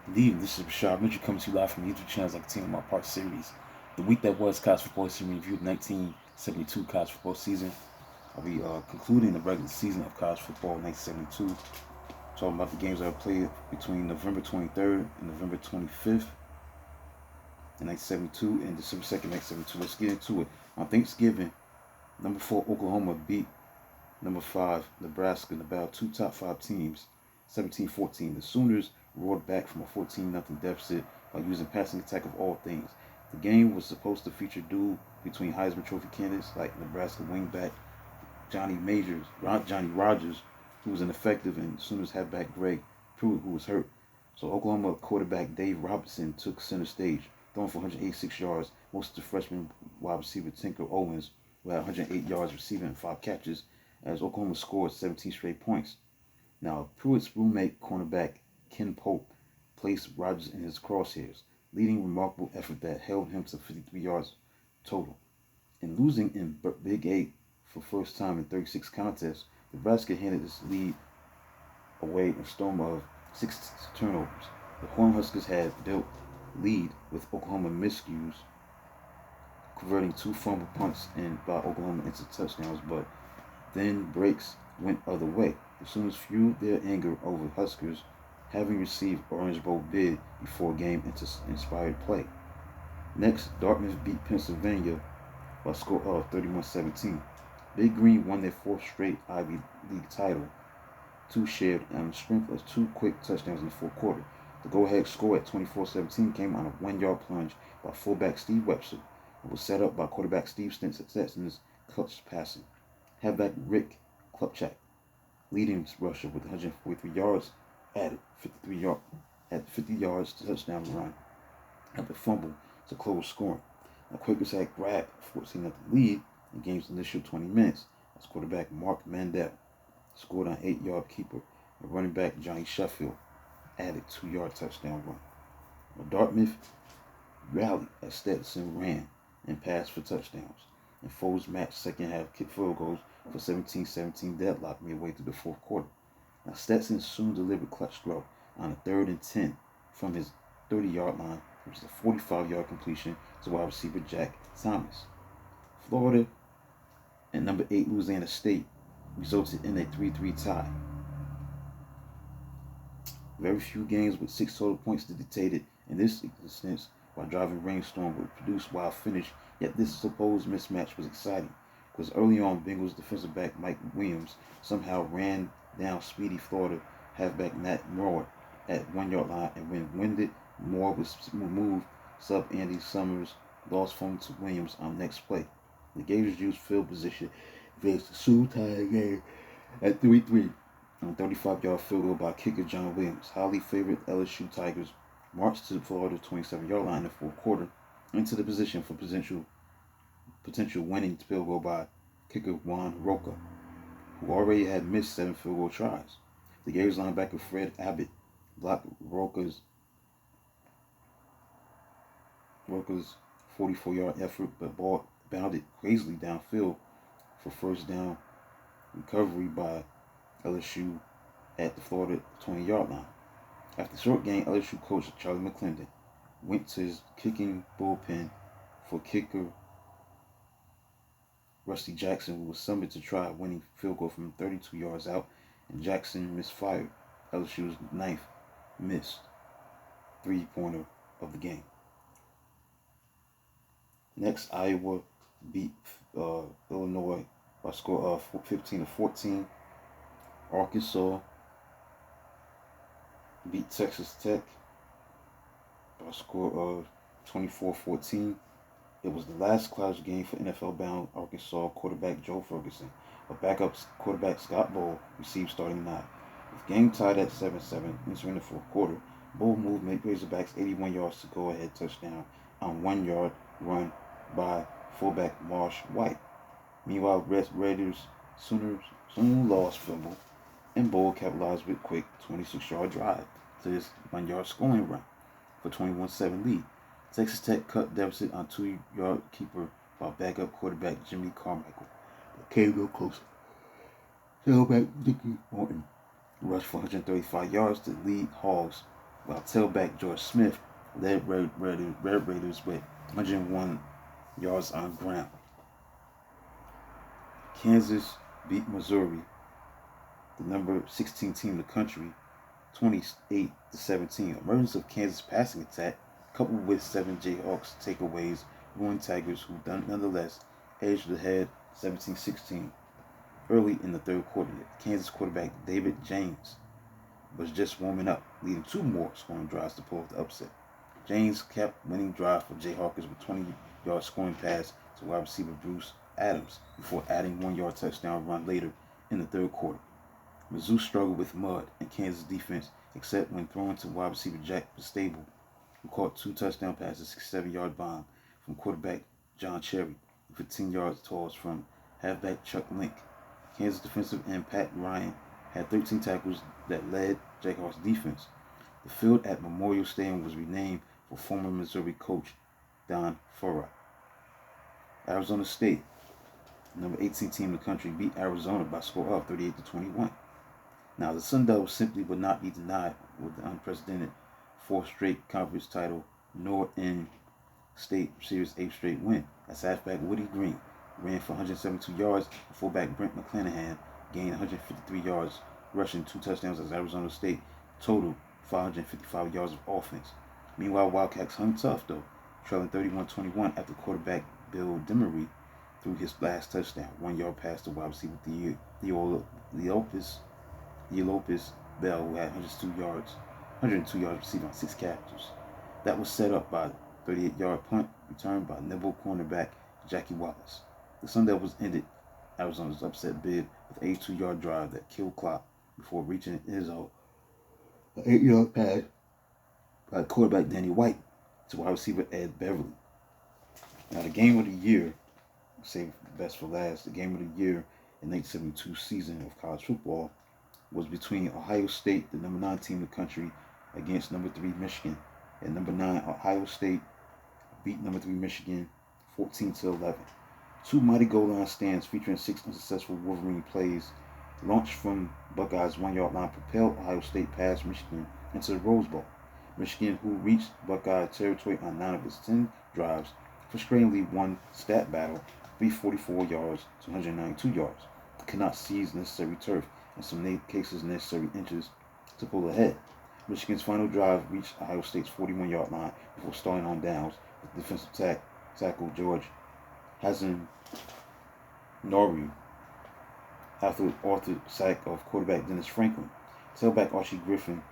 Indeed, this is Rashad Mitchell coming to you live from the YouTube channels like Team My Part series. The week that was college football history reviewed 1972 college football season. I'll be concluding the regular season of college football 1972. Talking about the games that were played between November 23rd and November 25th in 1972 and December 2nd, 1972. Let's get into it. On Thanksgiving, number 4 Oklahoma beat number 5 Nebraska in about two top 5 teams, 17-14. The Sooners roared back from a 14-0 deficit by using passing attack of all things. The game was supposed to feature a duel between Heisman Trophy candidates like Nebraska wingback Johnny Rogers, who was ineffective, and Sooners halfback Greg Pruitt, who was hurt. So Oklahoma quarterback Dave Robinson took center stage, throwing for 186 yards, most of the freshman wide receiver Tinker Owens, who had 108 yards receiving and 5 catches, as Oklahoma scored 17 straight points. Now, Pruitt's roommate cornerback Ken Pope placed Rogers in his crosshairs, leading a remarkable effort that held him to 53 yards total. In losing in Big 8 for first time in 36 contests, Nebraska handed its lead away in a storm of 6 turnovers. The Cornhuskers had built lead with Oklahoma miscues, converting 2 fumble punts and by Oklahoma into touchdowns, but then breaks went other way. The Sooners fueled their anger over Huskers having received Orange Bowl bid before game inspired play. Next, Dartmouth beat Pennsylvania by a score of 31-17. Big Green won their 4th straight Ivy League title, 2 shared on the strength of 2 quick touchdowns in the fourth quarter. The go-ahead score at 24-17 came on a 1-yard plunge by fullback Steve Webster. It was set up by quarterback Steve Stetson's clutch passing. Halfback Rick Klupchak, leading rusher with 143 yards, added 50 yards to touchdown run, and a fumble to close scoring. The Quakers had grabbed a 14-0 lead in the game's initial 20 minutes as quarterback Mark Mandel scored on an 8-yard keeper, and running back Johnny Sheffield added 2-yard touchdown run. Dartmouth rallied as Stetson ran and passed for touchdowns, and Foles matched second half kick field goals for 17-17 deadlock midway through the fourth quarter. Now Stetson soon delivered clutch throw on a 3rd and 10 from his 30-yard line, which is a 45-yard completion to wide receiver Jack Thomas. Florida and number 8 Louisiana State resulted in a 3-3 tie. Very few games with 6 total points dictated in this instance, while driving rainstorm would produce wild finish, yet this supposed mismatch was exciting, because early on Bengals defensive back Mike Williams somehow ran down speedy Florida halfback Matt Moore at 1-yard line, and when winded, Moore was moved, sub Andy Summers lost phone to Williams on next play. The Gators used field position against the soon tie game at 3-3 on a 35-yard field goal by kicker John Williams. Highly favored LSU Tigers marched to the Florida 27-yard line in the fourth quarter into the position for potential winning field goal by kicker Juan Roca, who already had missed 7 field goal tries. The Gators linebacker Fred Abbott blocked Roca's 44-yard effort, but ball bounded crazily downfield for first down recovery by LSU at the Florida 20-yard line. After the short game, LSU coach Charlie McClendon went to his kicking bullpen for kicker Rusty Jackson, who was summoned to try a winning field goal from 32 yards out, and Jackson misfired LSU's 9th missed 3-pointer of the game. Next, Iowa beat Illinois by a score of 15-14. Arkansas beat Texas Tech by a score of 24-14. It was the last college game for NFL-bound Arkansas quarterback Joe Ferguson. But backup quarterback Scott Bowl received starting nod. With game tied at 7-7 entering the fourth quarter, Bowl moved Razorbacks 81 yards to go-ahead touchdown on 1-yard run by fullback Marsh White. Meanwhile, Raiders Soon lost fumble, and Bowl capitalized with a quick 26-yard drive to his 1-yard scoring run for 21-7 lead. Texas Tech cut deficit on 2-yard keeper by backup quarterback Jimmy Carmichael, but came no closer. Tailback Dickie Morton rushed for 135 yards to lead Hogs while tailback George Smith led Red Raiders with 101 yards on ground. Kansas beat Missouri, the number 16 team in the country, 28-17. Emergence of Kansas passing attack, coupled with 7 Jayhawks takeaways, ruined Tigers, who nonetheless edged ahead 17-16. Early in the third quarter, Kansas quarterback David James was just warming up, leading 2 more scoring drives to pull off the upset. James kept winning drives for Jayhawkers with 20-yard scoring pass to wide receiver Bruce Adams before adding 1-yard touchdown run later in the third quarter. Mizzou struggled with mud and Kansas defense, except when throwing to wide receiver Jack Stable, who caught 2 touchdown passes, 67-yard bomb from quarterback John Cherry, 15-yard toss from halfback Chuck Link. Kansas defensive end Pat Ryan had 13 tackles that led Jayhawks defense. The field at Memorial Stadium was renamed for former Missouri coach Don Farrar. Arizona State, number 18 team in the country, beat Arizona by a score of 38-21. Now, the Sun Devils simply would not be denied with the unprecedented 4th straight conference title, nor in State Series 8th straight win, as halfback Woody Green ran for 172 yards, and fullback Brent McClanahan gained 153 yards, rushing 2 touchdowns as Arizona State totaled 555 yards of offense. Meanwhile, Wildcats hung tough, though, trailing 31-21 after quarterback Bill Demery threw his last touchdown, 1-yard pass to wide receiver Leopis Bell, who had 102 yards receiving on 6 catches. That was set up by a 38-yard punt returned by nimble cornerback Jackie Wallace. The Sun Devils ended Arizona's upset bid with an 82-yard drive that killed clock before reaching an 8-yard pass by quarterback Danny White to wide receiver Ed Beverly. Now, the game of the year, save the best for last, the game of the year in 1972 season of college football was between Ohio State, the number 9 team in the country, against number 3 Michigan. At number 9, Ohio State beat number 3 Michigan 14-11. 2 mighty goal line stands featuring 6 unsuccessful Wolverine plays launched from Buckeyes' 1-yard line propelled Ohio State past Michigan into the Rose Bowl. Michigan, who reached Buckeye territory on 9 of its 10 drives, frustratingly won stat battle 344 yards to 192 yards. They could not seize necessary turf, in some cases necessary inches, to pull ahead. Michigan's final drive reached Ohio State's 41-yard line before starting on downs with defensive tackle George Hasenauer after an authored sack of quarterback Dennis Franklin. Tailback Archie Griffin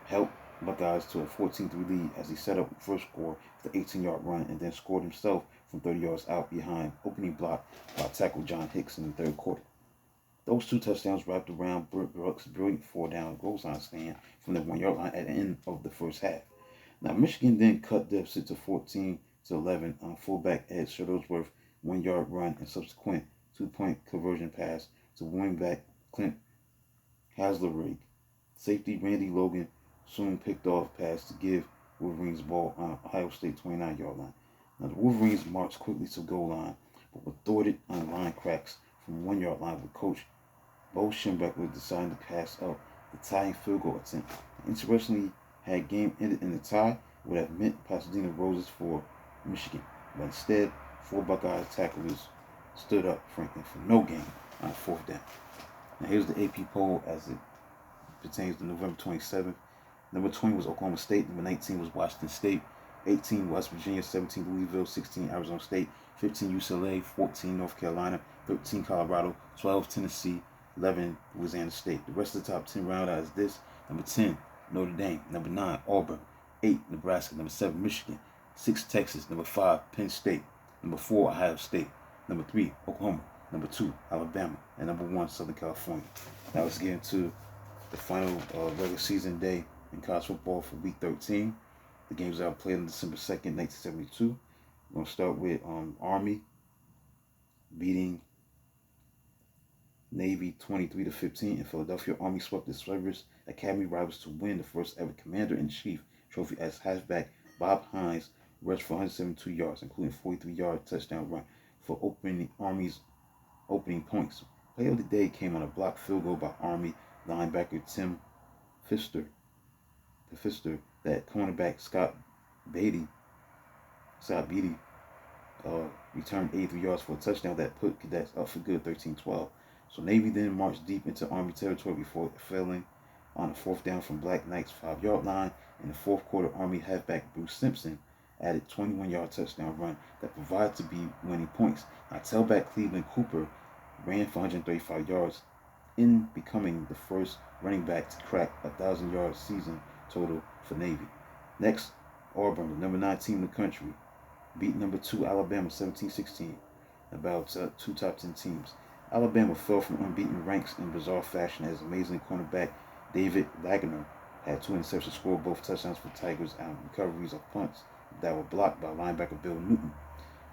helped Buckeyes to a 14-3 lead as he set up the first score with an 18-yard run and then scored himself from 30 yards out behind opening block by tackle John Hicks in the third quarter. Those 2 touchdowns wrapped around Brooks' brilliant 4-down goal line stand from the 1-yard line at the end of the first half. Now, Michigan then cut deficit to 14-11 on fullback Ed Shuttlesworth's 1-yard run and subsequent 2-point conversion pass to wingback Clint Haslerigg. Safety Randy Logan soon picked off pass to give Wolverines ball on Ohio State 29-yard line. Now, the Wolverines marched quickly to goal line, but were thwarted on line cracks from 1-yard line with coach Bo Schembechler deciding to pass up the tying field goal attempt. Interestingly, had game ended in a tie, it would have meant Pasadena Roses for Michigan, but instead, 4 Buckeyes tacklers stood up Franklin for no gain on 4th down. Now, here's the AP poll as it pertains to November 27th. Number 20 was Oklahoma State. Number 19 was Washington State. 18 West Virginia. 17 Louisville. 16 Arizona State. 15 UCLA. 14 North Carolina. 13 Colorado. 12 Tennessee. 11 Louisiana State. The rest of the top 10 round out is this. Number 10 Notre Dame. Number 9 Auburn. 8 Nebraska. Number 7 Michigan. 6 Texas. Number 5 Penn State. Number 4 Ohio State. Number 3 Oklahoma. Number 2 Alabama. And number 1 Southern California. Now let's get into the final regular season day in college football for Week 13. The games that were played on December 2nd, 1972. We're going to start with Army beating Navy 23-15 in Philadelphia. Army swept the Service Academy rivals to win the first ever Commander-in-Chief trophy as halfback Bob Hines rushed for 172 yards, including a 43-yard touchdown run for Army's opening points. Play of the day came on a blocked field goal by Army linebacker Tim Pfister that cornerback Scott Beatty returned 83 yards for a touchdown that put Cadets up for good 13-12. So Navy then marched deep into Army territory before failing on a fourth down from Black Knight's 5-yard line. In the fourth quarter, Army halfback Bruce Simpson added 21-yard touchdown run that provided to be winning points. Now tailback Cleveland Cooper ran for 135 yards in becoming the first running back to crack 1,000-yard season total for Navy. Next, Auburn, the number 9 team in the country, beat number 2 Alabama 17-16, about two top 10 teams. Alabama fell from unbeaten ranks in bizarre fashion as amazing cornerback David Wagner had 2 interceptions, scored both touchdowns for Tigers on recoveries of punts that were blocked by linebacker Bill Newton.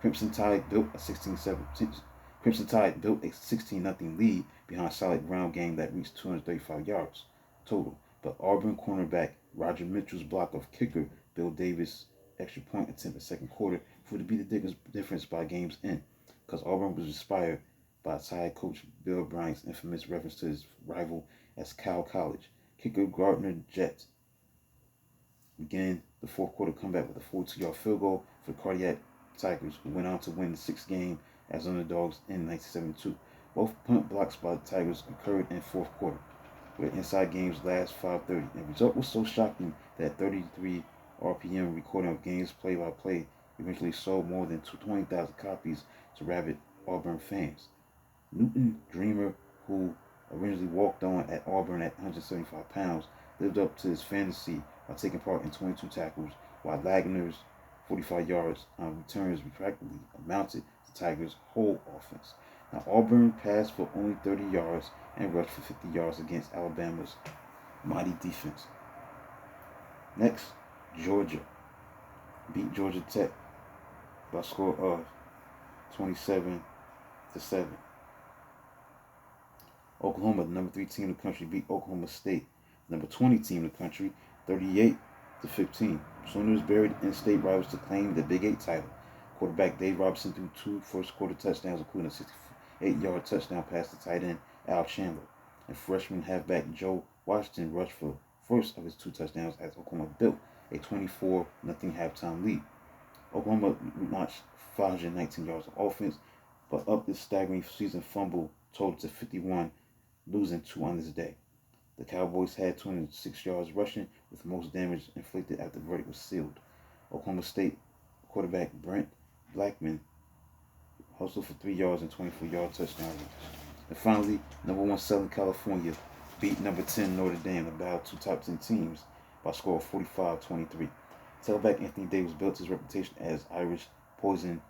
Crimson Tide built a 16-0 lead behind a solid ground game that reached 235 yards total. But Auburn cornerback Roger Mitchell's block of kicker Bill Davis' extra point attempt in the second quarter proved to be the difference by game's end, because Auburn was inspired by Tide coach Bill Bryant's infamous reference to his rival as Cal College. Kicker Gardner Jett began the fourth quarter comeback with a 42-yard field goal for the Cardiac Tigers, who went on to win the sixth game as underdogs in 1972. Both punt blocks by the Tigers occurred in the fourth quarter, where inside games last 5:30. The result was so shocking that 33 RPM recording of games play-by-play eventually sold more than 20,000 copies to rabid Auburn fans. Newton Dreamer, who originally walked on at Auburn at 175 pounds, lived up to his fantasy by taking part in 22 tackles, while Wagner's 45 yards on returns practically amounted to Tigers' whole offense. Now, Auburn passed for only 30 yards and rushed for 50 yards against Alabama's mighty defense. Next, Georgia beat Georgia Tech by a score of 27-7. Oklahoma, the number 3 team in the country, beat Oklahoma State, number 20 team in the country, 38-15. Sooners buried in-state rivals to claim the Big 8 title. Quarterback Dave Robinson threw 2 first-quarter touchdowns, including a 68-yard touchdown pass to tight end Al Chandler. And freshman halfback Joe Washington rushed for first of his 2 touchdowns as Oklahoma built a 24-0 halftime lead. Oklahoma notched 519 yards of offense, but upped its staggering season fumble total to 51, losing 2 on this day. The Cowboys had 206 yards rushing, with most damage inflicted after the verdict was sealed. Oklahoma State quarterback Brent Blackman hustled for 3 yards and 24-yard touchdown runs. And finally, number 1 Southern California beat number 10 Notre Dame, about 2 top 10 teams, by a score of 45-23. Tailback Anthony Davis built his reputation as Irish Poison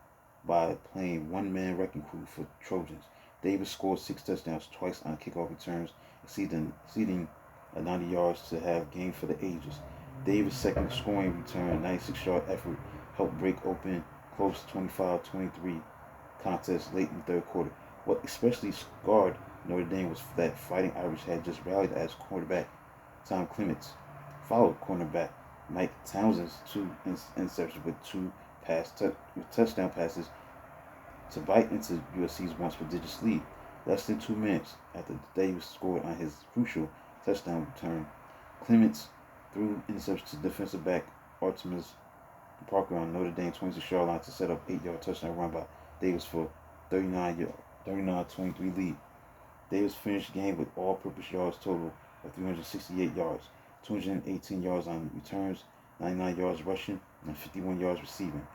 by playing one-man wrecking crew for Trojans. Davis scored 6 touchdowns, twice on kickoff returns, exceeding 90 yards to have game for the ages. Davis' second scoring return, 96-yard effort, helped break open close 25-23 contest late in the third quarter. What especially scarred Notre Dame was that Fighting Irish had just rallied as quarterback Tom Clements followed cornerback Mike Townsend's 2 interceptions with 2 touchdown passes to bite into USC's once prodigious lead. Less than 2 minutes after Davis scored on his crucial touchdown return, Clements threw interception to defensive back Artemis Parker on Notre Dame's 26-yard line to set up 8-yard touchdown run by Davis for 39-23 lead. Davis finished the game with all-purpose yards total of 368 yards, 218 yards on returns, 99 yards rushing, and 51 yards receiving.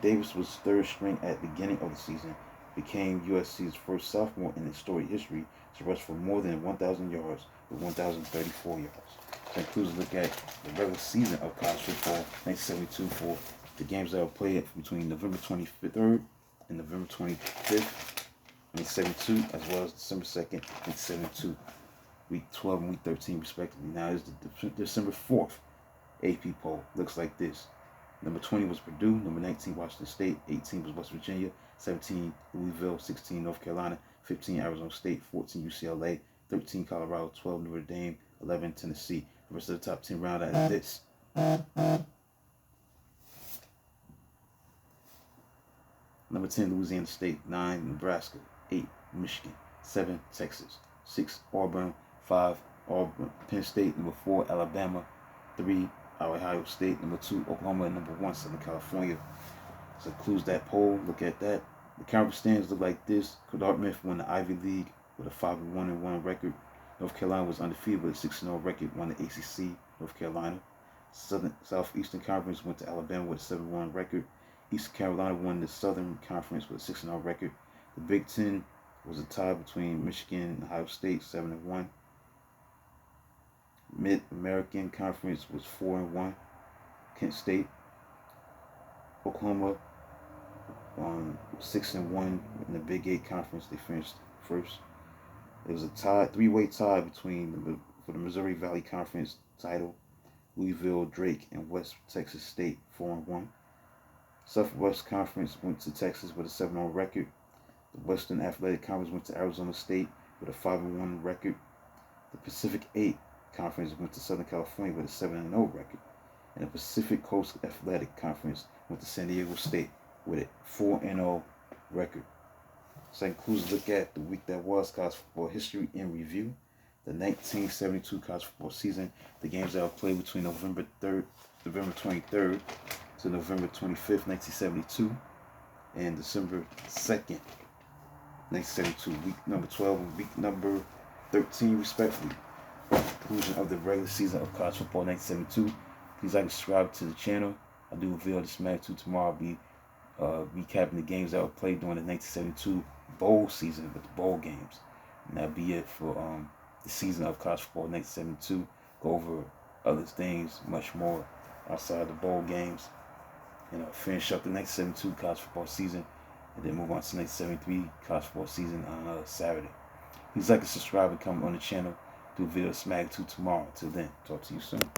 Davis was third string at the beginning of the season, became USC's first sophomore in its storied history to rush for more than 1,000 yards with 1,034 yards. That concludes a look at the regular season of college football 1972 for the games that were played between November 23rd and November 25th, 1972, as well as December 2nd, 1972, week 12 and week 13 respectively. Now is the December 4th AP poll. Looks like this. Number 20 was Purdue, number 19 Washington State, 18 was West Virginia, 17 Louisville, 16 North Carolina, 15 Arizona State, 14 UCLA, 13 Colorado, 12 Notre Dame, 11 Tennessee. The rest of the top 10 round out is this. Number 10 Louisiana State, 9 Nebraska, 8 Michigan, 7 Texas, 6 Auburn, 5 Auburn, Penn State, number 4 Alabama, 3 Ohio State. Number 2, Oklahoma. And number 1, Southern California. So includes that poll. Look at that. The conference standings look like this. Dartmouth won the Ivy League with a 5-1-1 record. North Carolina was undefeated with a 6-0 record. Won the ACC. North Carolina. Southeastern Conference went to Alabama with a 7-1 record. East Carolina won the Southern Conference with a 6-0 record. The Big Ten was a tie between Michigan and Ohio State, 7-1. Mid-American Conference was 4-1. Kent State. Oklahoma 6-1 in the Big 8 Conference. They finished first. There was a tie, three-way tie between for the Missouri Valley Conference title. Louisville, Drake, and West Texas State 4-1. Southwest Conference went to Texas with a 7-0 record. The Western Athletic Conference went to Arizona State with a 5-1 record. The Pacific 8 Conference went to Southern California with a 7-0 record. And the Pacific Coast Athletic Conference went to San Diego State with a 4-0 record. So that includes a look at the week that was college football history in review. The 1972 college football season, the games that were played between November 23rd to November 25th, 1972, and December 2nd, 1972, week number 12 and week number 13, respectively. Conclusion of the regular season of college football 1972. Please like and subscribe to the channel. I do reveal this magnitude tomorrow. I'll be recapping the games that were played during the 1972 bowl season with the bowl games. And that'll be it for the season of college football 1972. Go over other things, much more outside the bowl games. Finish up the 1972 college football season, and then move on to 1973 college football season on Saturday. Please like and subscribe and comment on the channel. Do a video of magnitude tomorrow. Until then, talk to you soon.